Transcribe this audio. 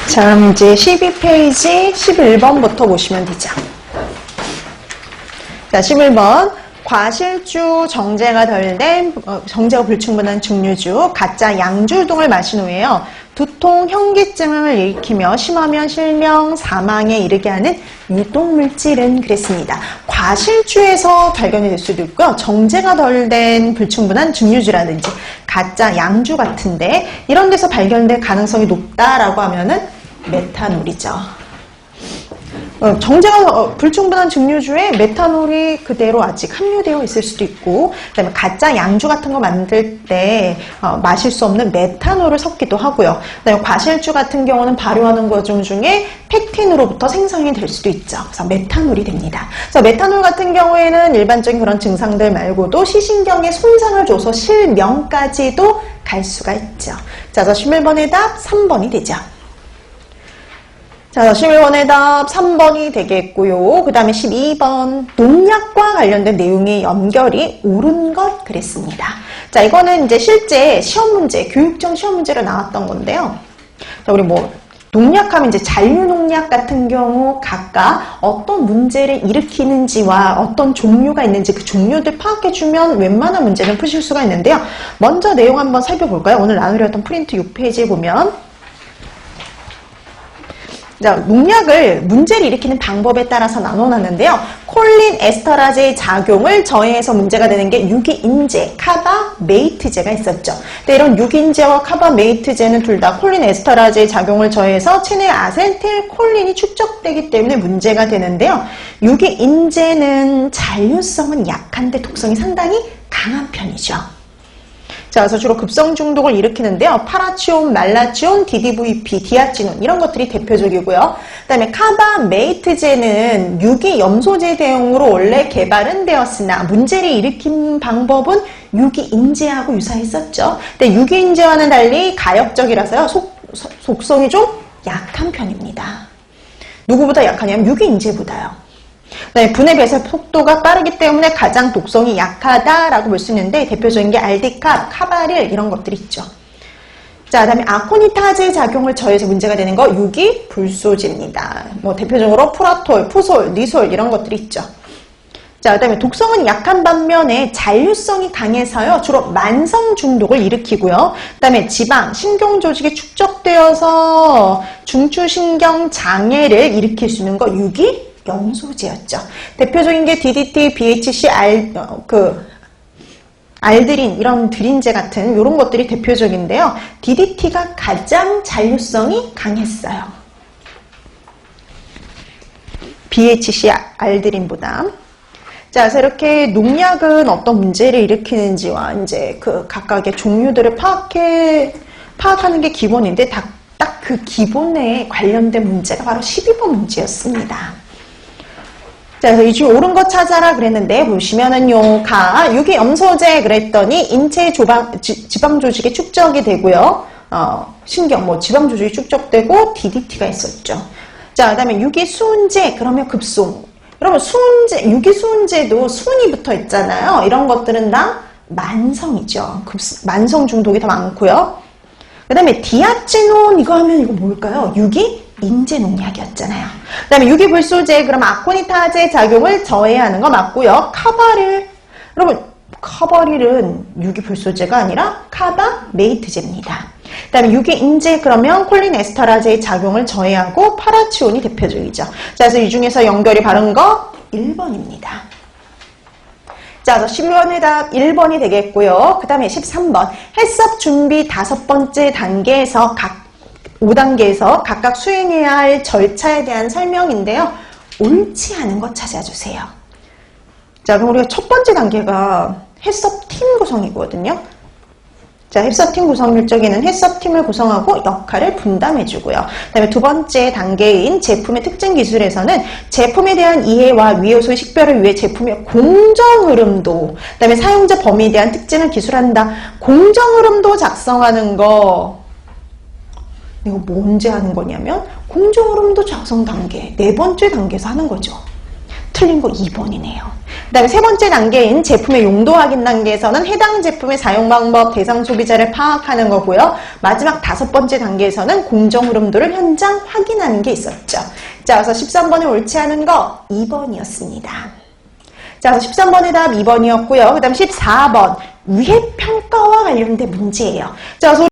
자, 문제 12페이지 11번부터 보시면 되죠. 자, 11번. 과실주 정제가 덜 된, 정제가 불충분한 증류주, 가짜 양주 등을 마신 후에요. 두통, 현기증을 일으키며 심하면 실명, 사망에 이르게 하는 유독물질은 그랬습니다. 과실주에서 발견이 될 수도 있고요. 정제가 덜 된 불충분한 증류주라든지 가짜 양주 같은데 이런 데서 발견될 가능성이 높다라고 하면은 메탄올이죠. 정제가 불충분한 증류주에 메탄올이 그대로 아직 함유되어 있을 수도 있고, 그다음에 가짜 양주 같은 거 만들 때 마실 수 없는 메탄올을 섞기도 하고요. 그다음에 과실주 같은 경우는 발효하는 과정 중에 팩틴으로부터 생성이 될 수도 있죠. 그래서 메탄올이 됩니다. 그래서 메탄올 같은 경우에는 일반적인 그런 증상들 말고도 시신경에 손상을 줘서 실명까지도 갈 수가 있죠. 자, 11번의 답 3번이 되죠. 자, 11번의 답 3번이 되겠고요. 그 다음에 12번 농약과 관련된 내용의 연결이 옳은 것 그랬습니다. 자, 이거는 이제 실제 시험 문제, 교육청 시험 문제로 나왔던 건데요. 자, 우리 농약하면 이제 잔류농약 같은 경우 각각 어떤 문제를 일으키는지와 어떤 종류가 있는지 그 종류들 파악해주면 웬만한 문제는 푸실 수가 있는데요. 먼저 내용 한번 살펴볼까요? 오늘 나누려 했던 프린트 6페이지에 보면 자, 농약을 문제를 일으키는 방법에 따라서 나눠놨는데요. 콜린 에스터라제의 작용을 저해해서 문제가 되는 게 유기인제, 카바메이트제가 있었죠. 근데 이런 유기인제와 카바메이트제는 둘 다 콜린 에스터라제의 작용을 저해해서 체내 아세틸콜린이 축적되기 때문에 문제가 되는데요. 유기인제는 잔류성은 약한데 독성이 상당히 강한 편이죠. 자, 그래서 주로 급성 중독을 일으키는데요. 파라치온, 말라치온, DDVP, 디아치논 이런 것들이 대표적이고요. 그 다음에 카바메이트제는 유기염소제 대용으로 원래 개발은 되었으나 문제를 일으킨 방법은 유기인제하고 유사했었죠. 근데 유기인제와는 달리 가역적이라서요. 속성이 좀 약한 편입니다. 누구보다 약하냐면 유기인제보다요. 네, 분해 배설 속도가 빠르기 때문에 가장 독성이 약하다라고 볼 수 있는데 대표적인 게 알디캅, 카바릴 이런 것들이 있죠. 자, 그다음에 아코니타제 작용을 저해서 문제가 되는 거 유기 불소지입니다. 대표적으로 프라톨, 푸솔, 니솔 이런 것들이 있죠. 자, 그다음에 독성은 약한 반면에 잔류성이 강해서요. 주로 만성 중독을 일으키고요. 그다음에 지방, 신경 조직에 축적되어서 중추신경 장애를 일으킬 수 있는 거 유기 염소제였죠. 대표적인 게 DDT, BHC, 알드린 이런 드린제 같은 이런 것들이 대표적인데요. DDT가 가장 잔류성이 강했어요. BHC, 알드린보다. 자, 그래서 이렇게 농약은 어떤 문제를 일으키는지와 이제 그 각각의 종류들을 파악하는 게 기본인데 딱 그 기본에 관련된 문제가 바로 12번 문제였습니다. 자, 그래서 이 중에 옳은 거 찾아라 그랬는데 보시면은요. 유기염소제 그랬더니 인체 지방 조직에 축적이 되고요. 신경, 지방 조직이 축적되고 DDT가 있었죠. 자, 그 다음에 유기수은제 그러면 급소. 여러분 유기수은제도 수은이 붙어 있잖아요. 이런 것들은 다 만성이죠. 만성 중독이 더 많고요. 그 다음에 디아치논 이거 하면 이거 뭘까요? 유기인제 농약이었잖아요. 그 다음에 유기불소제 그럼 아코니타제 작용을 저해하는 거 맞고요. 카바릴 여러분 카바릴은 유기불소제가 아니라 카바메이트제입니다. 그 다음에 유기인제 그러면 콜린 에스터라제의 작용을 저해하고 파라치온이 대표적이죠. 자, 그래서 이 중에서 연결이 바른 거 1번입니다. 자, 11번의 답 1번이 되겠고요. 그 다음에 13번 해썹 준비 5번째 단계에서 5단계에서 각각 수행해야 할 절차에 대한 설명인데요. 옳지 않은 것 찾아주세요. 자, 그럼 우리가 첫 번째 단계가 해썹팀 구성이거든요. 자, 해썹팀 구성 일정에는 해썹팀을 구성하고 역할을 분담해주고요. 그 다음에 두 번째 단계인 제품의 특징 기술에서는 제품에 대한 이해와 위요소의 식별을 위해 제품의 공정흐름도, 그 다음에 사용자 범위에 대한 특징을 기술한다. 공정흐름도 작성하는 거, 이거 뭐 언제 하는 거냐면 공정흐름도 작성 단계, 4번째 단계에서 하는 거죠. 틀린 거 2번이네요. 다음에 세 번째 단계인 제품의 용도 확인 단계에서는 해당 제품의 사용 방법, 대상 소비자를 파악하는 거고요. 마지막 다섯 번째 단계에서는 공정 흐름도를 현장 확인하는 게 있었죠. 자, 그래서 13번에 옳지 않은 거 2번이었습니다. 자, 그래서 13번의 답 2번이었고요. 그 다음 14번 위해 평가와 관련된 문제예요. 자, 그래서